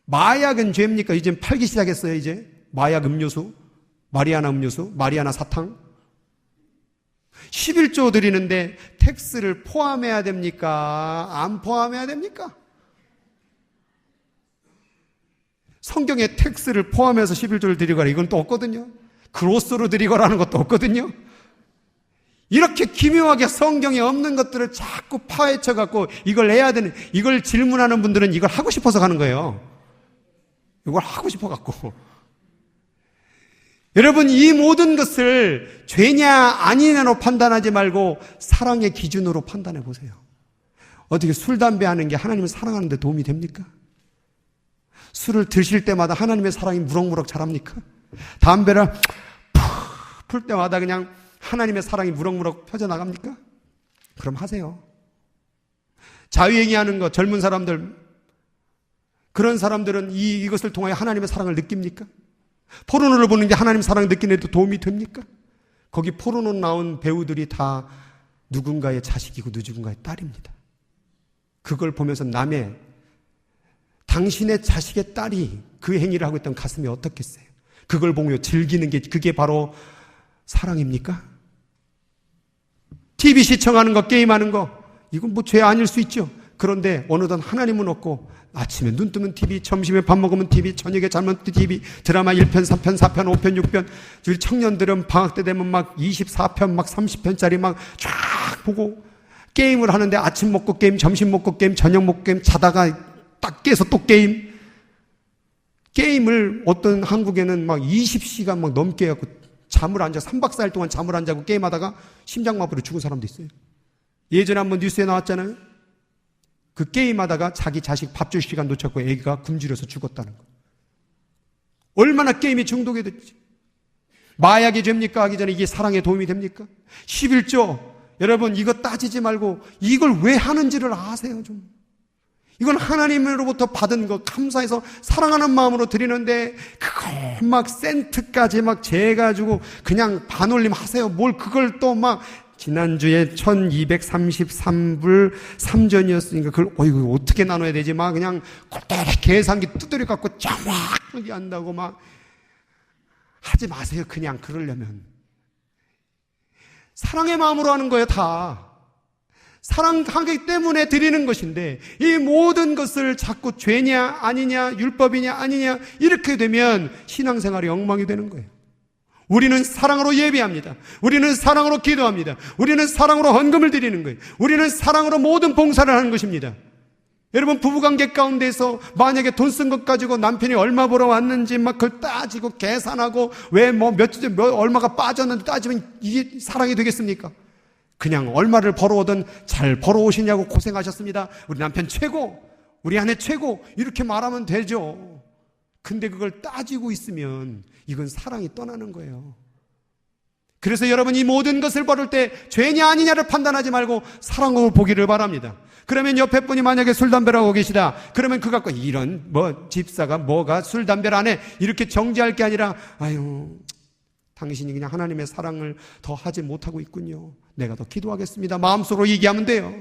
마약은 죄입니까? 이제 팔기 시작했어요, 이제. 마약 음료수, 마리아나 음료수, 마리아나 사탕. 11조 드리는데 텍스를 포함해야 됩니까? 안 포함해야 됩니까? 성경에 텍스를 포함해서 11조를 드리거라 이건 또 없거든요. 그로스로 드리거라는 것도 없거든요. 이렇게 기묘하게 성경에 없는 것들을 자꾸 파헤쳐갖고 이걸 해야 되는, 이걸 질문하는 분들은 이걸 하고 싶어서 가는 거예요. 이걸 하고 싶어갖고. 여러분, 이 모든 것을 죄냐 아니냐로 판단하지 말고 사랑의 기준으로 판단해 보세요. 어떻게 술, 담배 하는 게 하나님을 사랑하는 데 도움이 됩니까? 술을 드실 때마다 하나님의 사랑이 무럭무럭 자랍니까? 담배를 풀 때마다 그냥 하나님의 사랑이 무럭무럭 펴져나갑니까? 그럼 하세요. 자유행위하는 거, 젊은 사람들, 그런 사람들은 이것을 통하여 하나님의 사랑을 느낍니까? 포르노를 보는 게 하나님 사랑을 느끼는데도 도움이 됩니까? 거기 포르노 나온 배우들이 다 누군가의 자식이고 누군가의 딸입니다. 그걸 보면서 당신의 자식의 딸이 그 행위를 하고 있던 가슴이 어떻겠어요? 그걸 보며 즐기는 게 그게 바로 사랑입니까? TV 시청하는 거, 게임하는 거, 이건 뭐 죄 아닐 수 있죠. 그런데 어느덧 하나님은 없고 아침에 눈 뜨면 TV, 점심에 밥 먹으면 TV, 저녁에 잠은 TV, 드라마 1편, 3편, 4편, 5편, 6편. 우리 청년들은 방학 때 되면 막 24편, 막 30편짜리 막 쫙 보고 게임을 하는데 아침 먹고 게임, 점심 먹고 게임, 저녁 먹고 게임, 자다가 딱 깨서 또 게임. 게임을 어떤 한국에는 막 20시간 막 넘게 해갖고 잠을 안 자, 3박 4일 동안 잠을 안 자고 게임하다가 심장마비로 죽은 사람도 있어요. 예전에 한번 뉴스에 나왔잖아요. 그 게임하다가 자기 자식 밥 줄 시간 놓쳤고 애기가 굶주려서 죽었다는 거. 얼마나 게임이 중독이 됐지. 마약이 죄입니까? 하기 전에 이게 사랑에 도움이 됩니까? 11조, 여러분 이거 따지지 말고 이걸 왜 하는지를 아세요 좀. 이건 하나님으로부터 받은 거 감사해서 사랑하는 마음으로 드리는데 그걸 막 센트까지 막 재가지고 그냥 반올림 하세요. 뭘 그걸 또 막 지난주에 1233불 3전이었으니까 그걸 이거 어떻게 나눠야 되지? 막 그냥 꼴대로 계산기 두드려 갖고 정확하게 한다고 막 하지 마세요. 그냥 그러려면 사랑의 마음으로 하는 거예요. 다 사랑하기 때문에 드리는 것인데 이 모든 것을 자꾸 죄냐 아니냐 율법이냐 아니냐 이렇게 되면 신앙생활이 엉망이 되는 거예요. 우리는 사랑으로 예배합니다. 우리는 사랑으로 기도합니다. 우리는 사랑으로 헌금을 드리는 거예요. 우리는 사랑으로 모든 봉사를 하는 것입니다. 여러분 부부관계 가운데서 만약에 돈 쓴 것 가지고 남편이 얼마 벌어 왔는지 막 그걸 따지고 계산하고 왜 뭐 얼마가 빠졌는데 따지면 이게 사랑이 되겠습니까? 그냥 얼마를 벌어오든 잘 벌어오시냐고 고생하셨습니다. 우리 남편 최고, 우리 아내 최고 이렇게 말하면 되죠. 근데 그걸 따지고 있으면 이건 사랑이 떠나는 거예요. 그래서 여러분 이 모든 것을 벌을 때 죄냐 아니냐를 판단하지 말고 사랑으로 보기를 바랍니다. 그러면 옆에 분이 만약에 술 담배를 하고 계시다. 그러면 그거 갖고 이런 집사가 뭐가 술 담배를 안 해 이렇게 정죄할 게 아니라 아유 당신이 그냥 하나님의 사랑을 더 하지 못하고 있군요. 내가 더 기도하겠습니다. 마음속으로 얘기하면 돼요.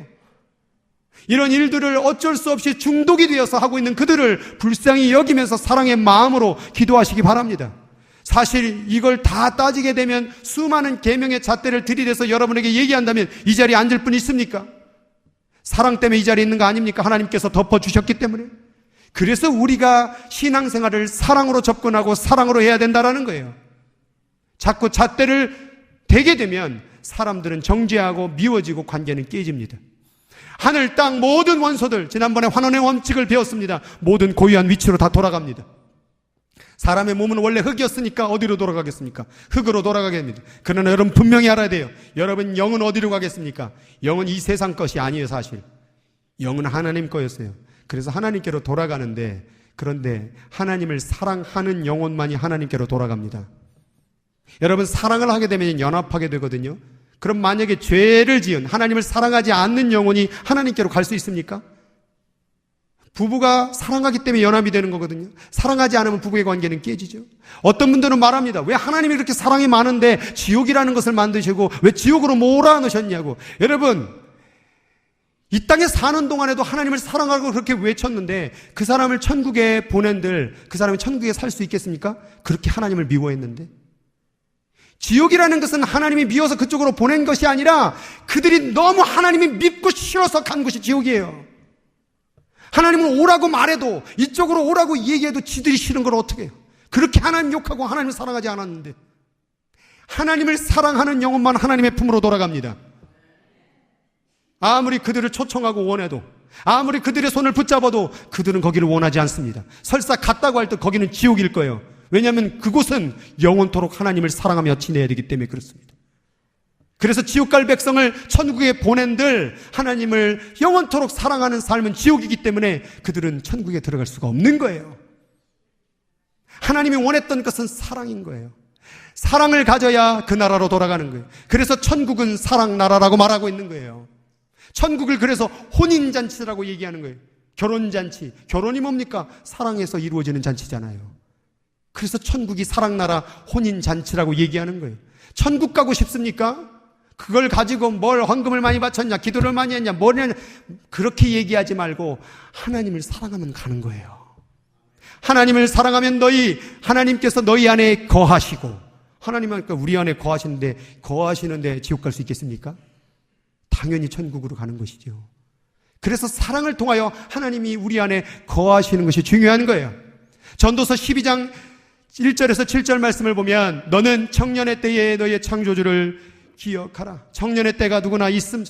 이런 일들을 어쩔 수 없이 중독이 되어서 하고 있는 그들을 불쌍히 여기면서 사랑의 마음으로 기도하시기 바랍니다. 사실 이걸 다 따지게 되면 수많은 계명의 잣대를 들이대서 여러분에게 얘기한다면 이 자리에 앉을 분 있습니까? 사랑 때문에 이 자리에 있는 거 아닙니까? 하나님께서 덮어주셨기 때문에. 그래서 우리가 신앙생활을 사랑으로 접근하고 사랑으로 해야 된다는 거예요. 자꾸 잣대를 대게 되면 사람들은 정죄하고 미워지고 관계는 깨집니다. 하늘 땅 모든 원소들 지난번에 환원의 원칙을 배웠습니다. 모든 고유한 위치로 다 돌아갑니다. 사람의 몸은 원래 흙이었으니까 어디로 돌아가겠습니까? 흙으로 돌아가게 됩니다. 그러나 여러분 분명히 알아야 돼요. 여러분 영은 어디로 가겠습니까? 영은 이 세상 것이 아니에요. 사실 영은 하나님 거였어요. 그래서 하나님께로 돌아가는데 그런데 하나님을 사랑하는 영혼만이 하나님께로 돌아갑니다. 여러분 사랑을 하게 되면 연합하게 되거든요. 그럼 만약에 죄를 지은 하나님을 사랑하지 않는 영혼이 하나님께로 갈 수 있습니까? 부부가 사랑하기 때문에 연합이 되는 거거든요. 사랑하지 않으면 부부의 관계는 깨지죠. 어떤 분들은 말합니다. 왜 하나님이 그렇게 사랑이 많은데 지옥이라는 것을 만드시고 왜 지옥으로 몰아넣으셨냐고. 여러분, 이 땅에 사는 동안에도 하나님을 사랑하고 그렇게 외쳤는데 그 사람을 천국에 보낸들 그 사람이 천국에 살 수 있겠습니까? 그렇게 하나님을 미워했는데. 지옥이라는 것은 하나님이 미워서 그쪽으로 보낸 것이 아니라 그들이 너무 하나님이 밉고 싫어서 간 곳이 지옥이에요. 하나님은 오라고 말해도, 이쪽으로 오라고 얘기해도 지들이 싫은 걸 어떻게 해요? 그렇게 하나님 욕하고 하나님을 사랑하지 않았는데. 하나님을 사랑하는 영혼만 하나님의 품으로 돌아갑니다. 아무리 그들을 초청하고 원해도, 아무리 그들의 손을 붙잡아도 그들은 거기를 원하지 않습니다. 설사 갔다고 할 때 거기는 지옥일 거예요. 왜냐하면 그곳은 영원토록 하나님을 사랑하며 지내야 되기 때문에 그렇습니다. 그래서 지옥 갈 백성을 천국에 보낸들 하나님을 영원토록 사랑하는 삶은 지옥이기 때문에 그들은 천국에 들어갈 수가 없는 거예요. 하나님이 원했던 것은 사랑인 거예요. 사랑을 가져야 그 나라로 돌아가는 거예요. 그래서 천국은 사랑 나라라고 말하고 있는 거예요. 천국을 그래서 혼인잔치라고 얘기하는 거예요. 결혼잔치. 결혼이 뭡니까? 사랑에서 이루어지는 잔치잖아요. 그래서 천국이 사랑나라 혼인잔치라고 얘기하는 거예요. 천국 가고 싶습니까? 그걸 가지고 뭘 헌금을 많이 바쳤냐, 기도를 많이 했냐, 뭐냐, 그렇게 얘기하지 말고 하나님을 사랑하면 가는 거예요. 하나님을 사랑하면 하나님께서 너희 안에 거하시고, 하나님은 우리 안에 거하시는데 지옥 갈 수 있겠습니까? 당연히 천국으로 가는 것이죠. 그래서 사랑을 통하여 하나님이 우리 안에 거하시는 것이 중요한 거예요. 전도서 12장 1절에서 7절 말씀을 보면 너는 청년의 때에 너의 창조주를 기억하라. 청년의 때가 누구나 있음.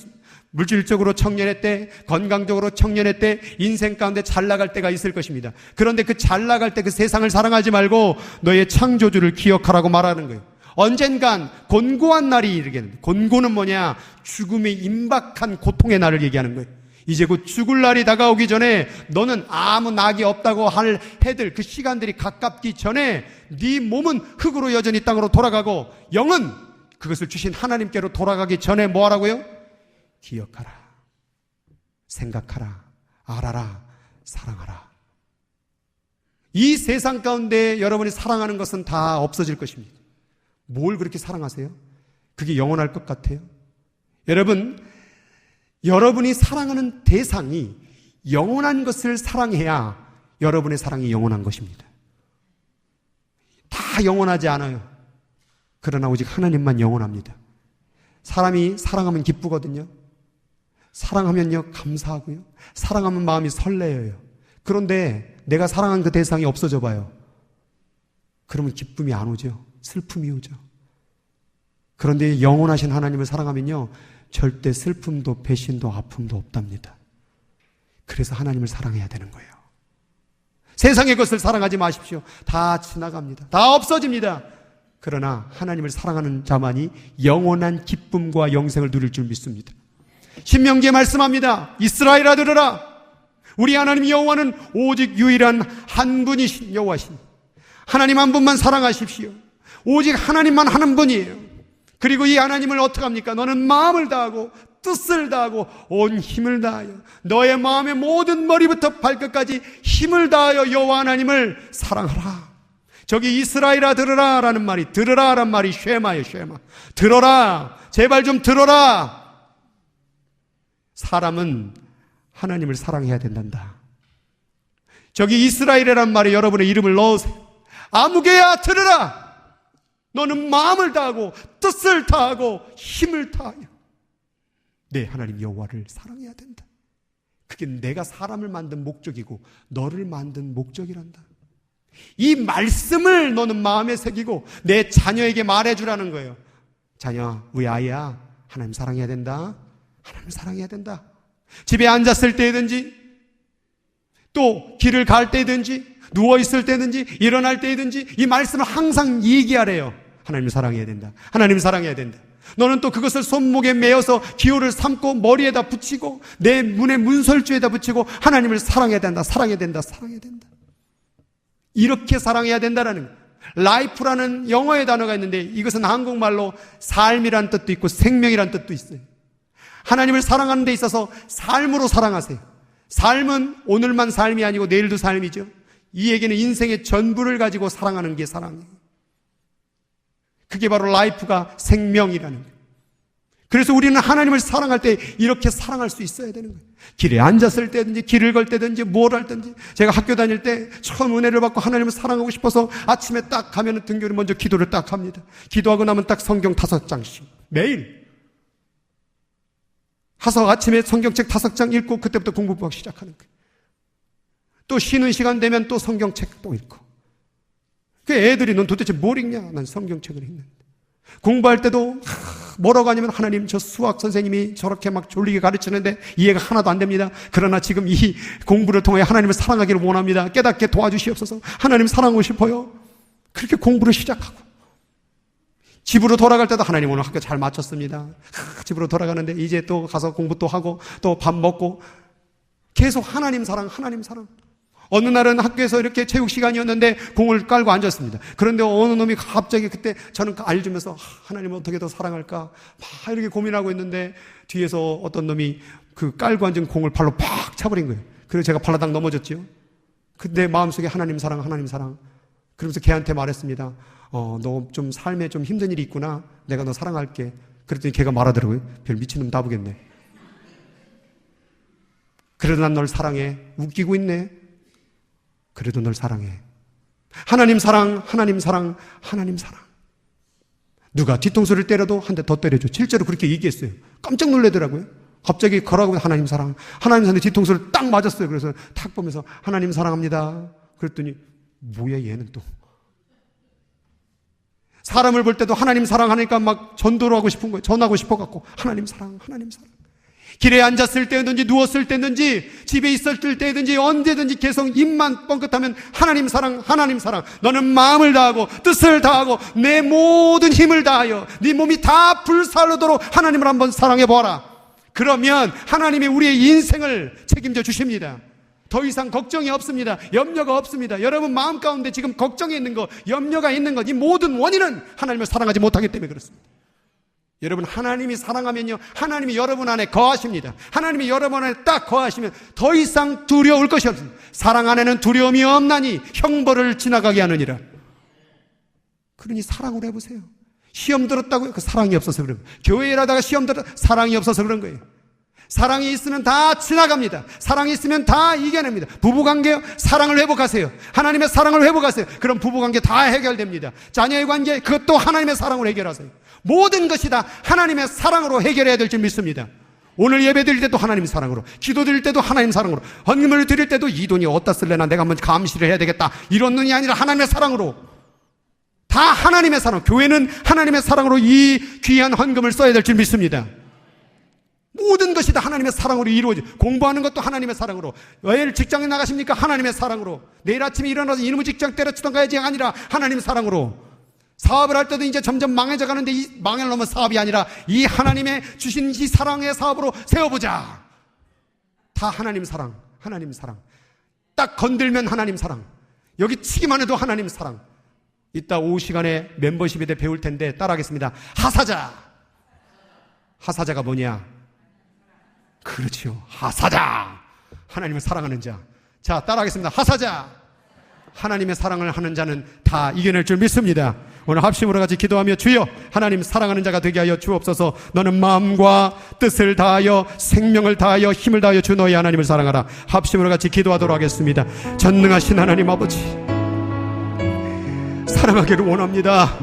물질적으로 청년의 때, 건강적으로 청년의 때, 인생 가운데 잘 나갈 때가 있을 것입니다. 그런데 그 잘 나갈 때 그 세상을 사랑하지 말고 너의 창조주를 기억하라고 말하는 거예요. 언젠간 곤고한 날이 이르겠는데, 곤고는 뭐냐? 죽음의 임박한 고통의 날을 얘기하는 거예요. 이제 곧 죽을 날이 다가오기 전에 너는 아무 낙이 없다고 할 해들 그 시간들이 가깝기 전에 네 몸은 흙으로 여전히 땅으로 돌아가고 영은 그것을 주신 하나님께로 돌아가기 전에 뭐 하라고요? 기억하라, 생각하라, 알아라, 사랑하라. 이 세상 가운데 여러분이 사랑하는 것은 다 없어질 것입니다. 뭘 그렇게 사랑하세요? 그게 영원할 것 같아요? 여러분이 사랑하는 대상이 영원한 것을 사랑해야 여러분의 사랑이 영원한 것입니다. 다 영원하지 않아요. 그러나 오직 하나님만 영원합니다. 사람이 사랑하면 기쁘거든요. 사랑하면요 감사하고요. 사랑하면 마음이 설레어요. 그런데 내가 사랑한 그 대상이 없어져 봐요. 그러면 기쁨이 안 오죠. 슬픔이 오죠. 그런데 영원하신 하나님을 사랑하면요 절대 슬픔도 배신도 아픔도 없답니다. 그래서 하나님을 사랑해야 되는 거예요. 세상의 것을 사랑하지 마십시오. 다 지나갑니다. 다 없어집니다. 그러나 하나님을 사랑하는 자만이 영원한 기쁨과 영생을 누릴 줄 믿습니다. 신명기에 말씀합니다. 이스라엘아 들으라. 우리 하나님 여호와는 오직 유일한 한 분이신 여호와신. 하나님 한 분만 사랑하십시오. 오직 하나님만 하는 분이에요. 그리고 이 하나님을 어떻게 합니까? 너는 마음을 다하고 뜻을 다하고 온 힘을 다하여 너의 마음의 모든 머리부터 발끝까지 힘을 다하여 여호와 하나님을 사랑하라. 저기 이스라엘아 들으라 라는 말이, 들으라 라는 말이 쉐마예요. 쉐마. 들어라. 제발 좀 들어라. 사람은 하나님을 사랑해야 된단다. 저기 이스라엘이란 말에 여러분의 이름을 넣으세요. 아무개야 들으라. 너는 마음을 다하고 뜻을 다하고 힘을 다하여 내 하나님 여호와를 사랑해야 된다. 그게 내가 사람을 만든 목적이고 너를 만든 목적이란다. 이 말씀을 너는 마음에 새기고 내 자녀에게 말해주라는 거예요. 자녀, 우리 아이야, 하나님 사랑해야 된다. 하나님 사랑해야 된다. 집에 앉았을 때든지 또 길을 갈 때든지 누워있을 때든지 일어날 때든지 이 말씀을 항상 얘기하래요. 하나님 사랑해야 된다. 하나님 사랑해야 된다. 너는 또 그것을 손목에 매어서 기호를 삼고 머리에다 붙이고 내 문의 문설주에다 붙이고 하나님을 사랑해야 된다. 사랑해야 된다. 사랑해야 된다. 이렇게 사랑해야 된다라는 거예요. 라이프라는 영어의 단어가 있는데 이것은 한국말로 삶이란 뜻도 있고 생명이란 뜻도 있어요. 하나님을 사랑하는 데 있어서 삶으로 사랑하세요. 삶은 오늘만 삶이 아니고 내일도 삶이죠. 이에게는 인생의 전부를 가지고 사랑하는 게 사랑이에요. 그게 바로 라이프가 생명이라는 거예요. 그래서 우리는 하나님을 사랑할 때 이렇게 사랑할 수 있어야 되는 거예요. 길에 앉았을 때든지 길을 걸 때든지 뭘 할 때든지. 제가 학교 다닐 때 처음 은혜를 받고 하나님을 사랑하고 싶어서 아침에 딱 가면 등교를 먼저 기도를 딱 합니다. 기도하고 나면 딱 성경 5장씩 매일 가서 아침에 성경책 5장 읽고 그때부터 공부하기 시작하는 거예요. 또 쉬는 시간 되면 또 성경책 또 읽고. 그 애들이 넌 도대체 뭘 읽냐? 난 성경책을 읽는데. 공부할 때도 뭐라고 하냐면 하나님 저 수학 선생님이 저렇게 막 졸리게 가르치는데 이해가 하나도 안 됩니다. 그러나 지금 이 공부를 통해 하나님을 사랑하기를 원합니다. 깨닫게 도와주시옵소서. 하나님 사랑하고 싶어요. 그렇게 공부를 시작하고 집으로 돌아갈 때도 하나님 오늘 학교 잘 마쳤습니다. 집으로 돌아가는데 이제 또 가서 공부 또 하고 또 밥 먹고 계속 하나님 사랑 하나님 사랑. 어느 날은 학교에서 이렇게 체육 시간이었는데 공을 깔고 앉았습니다. 그런데 어느 놈이 갑자기 그때 저는 알주면서 하나님을 어떻게 더 사랑할까 막 이렇게 고민하고 있는데 뒤에서 어떤 놈이 그 깔고 앉은 공을 발로 팍 차버린 거예요. 그래서 제가 발라당 넘어졌죠. 근데 마음속에 하나님 사랑 하나님 사랑 그러면서 걔한테 말했습니다. 너 좀 삶에 좀 힘든 일이 있구나. 내가 너 사랑할게. 그랬더니 걔가 말하더라고요. 별 미친놈 다 보겠네. 그래도 난 널 사랑해. 웃기고 있네. 그래도 널 사랑해. 하나님 사랑, 하나님 사랑, 하나님 사랑. 누가 뒤통수를 때려도 한 대 더 때려줘. 실제로 그렇게 얘기했어요. 깜짝 놀라더라고요. 갑자기 걸어가고 하나님 사랑, 하나님 사랑 뒤통수를 딱 맞았어요. 그래서 탁 보면서 하나님 사랑합니다. 그랬더니 뭐야 얘는 또. 사람을 볼 때도 하나님 사랑하니까 막 전도를 하고 싶은 거예요. 전하고 싶어갖고 하나님 사랑, 하나님 사랑. 길에 앉았을 때든지 누웠을 때든지 집에 있었을 때든지 언제든지 계속 입만 뻥끗하면 하나님 사랑 하나님 사랑. 너는 마음을 다하고 뜻을 다하고 내 모든 힘을 다하여 네 몸이 다 불살르도록 하나님을 한번 사랑해 보아라. 그러면 하나님이 우리의 인생을 책임져 주십니다. 더 이상 걱정이 없습니다. 염려가 없습니다. 여러분 마음 가운데 지금 걱정이 있는 거 염려가 있는 것 이 모든 원인은 하나님을 사랑하지 못하기 때문에 그렇습니다. 여러분 하나님이 사랑하면요 하나님이 여러분 안에 거하십니다. 하나님이 여러분 안에 딱 거하시면 더 이상 두려울 것이 없습니다. 사랑 안에는 두려움이 없나니 형벌을 지나가게 하느니라. 그러니 사랑으로 해보세요. 시험 들었다고요? 그 사랑이 없어서 그런 거예요. 교회 일하다가 시험 들었다 사랑이 없어서 그런 거예요. 사랑이 있으면 다 지나갑니다. 사랑이 있으면 다 이겨냅니다. 부부관계요? 사랑을 회복하세요. 하나님의 사랑을 회복하세요. 그럼 부부관계 다 해결됩니다. 자녀의 관계 그것도 하나님의 사랑으로 해결하세요. 모든 것이 다 하나님의 사랑으로 해결해야 될 줄 믿습니다. 오늘 예배 드릴 때도 하나님 사랑으로, 기도 드릴 때도 하나님 사랑으로, 헌금을 드릴 때도 이 돈이 어디다 쓸래나 내가 한번 감시를 해야 되겠다 이런 눈이 아니라 하나님의 사랑으로 다 하나님의 사랑. 교회는 하나님의 사랑으로 이 귀한 헌금을 써야 될 줄 믿습니다. 모든 것이 다 하나님의 사랑으로 이루어져. 공부하는 것도 하나님의 사랑으로. 내일 직장에 나가십니까? 하나님의 사랑으로. 내일 아침에 일어나서 이놈의 직장 때려치던 가야지 아니라 하나님의 사랑으로. 사업을 할 때도 이제 점점 망해져 가는데 이 망해놓으면 사업이 아니라 이 하나님의 주신 이 사랑의 사업으로 세워보자. 다 하나님 사랑, 하나님 사랑. 딱 건들면 하나님 사랑. 여기 치기만 해도 하나님 사랑. 이따 오후 시간에 멤버십에 대해 배울 텐데 따라하겠습니다. 하사자. 하사자가 뭐냐? 그렇죠. 하사자. 하나님을 사랑하는 자. 자, 따라하겠습니다. 하사자. 하나님의 사랑을 하는 자는 다 이겨낼 줄 믿습니다. 오늘 합심으로 같이 기도하며 주여 하나님 사랑하는 자가 되게 하여 주옵소서. 너는 마음과 뜻을 다하여 생명을 다하여 힘을 다하여 주 너희 하나님을 사랑하라. 합심으로 같이 기도하도록 하겠습니다. 전능하신 하나님 아버지 사랑하기를 원합니다.